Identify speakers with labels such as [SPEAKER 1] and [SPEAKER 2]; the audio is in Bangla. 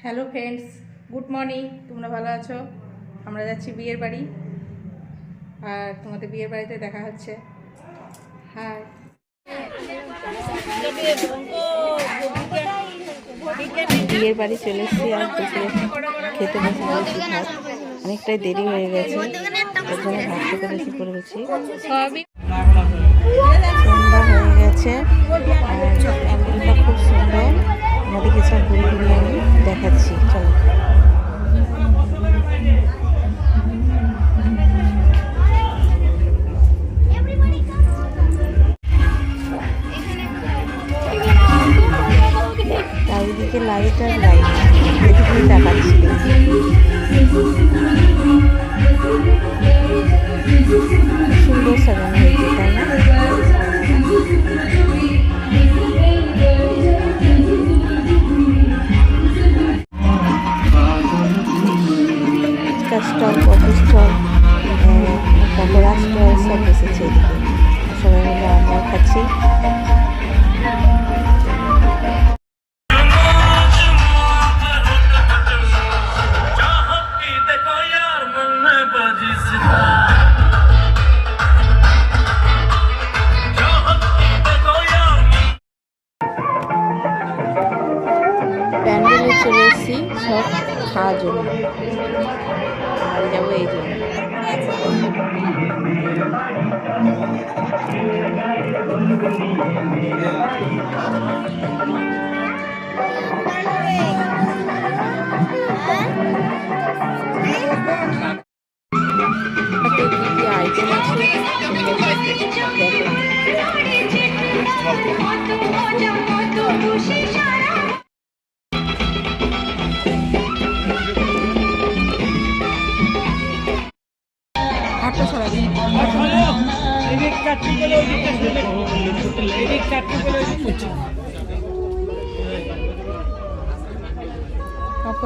[SPEAKER 1] Hello friends, good morning. তোমরা ভালো আছো? আমরা যাচ্ছি বিয়ের বাড়ি, আর তোমাদের বিয়ের বাড়িতে দেখা হচ্ছে। হাই। বিয়ের বাড়ি চলে এসেছি, আর খেতে বসে পড়েছি। ভাত অনেকটাই দেরি হয়ে গেছে, এর জন্য ভাত খেতে বসে পড়েছি। সন্ধ্যা হয়ে গেছে আর প্যান্ডেলটা খুব সুন্দর। আমাদেরকে সব ঘুরে ঘুরে আমি দেখাচ্ছি, চলো। চারিদিকে লাইট আর লাইট, এদিকে তাকাচ্ছি। সুন্দর সাজানো হয়েছে, তাই না? Stall, coffee stall, pakora stall সব এসেছে এদিকে। সবাই মিলে আমরাও খাচ্ছি। প্যান্ডেলে চলে এসেছি সব খাওয়ার জন্য, বাড়ি যাবো এই জন্য। আইটেম আছে, आपको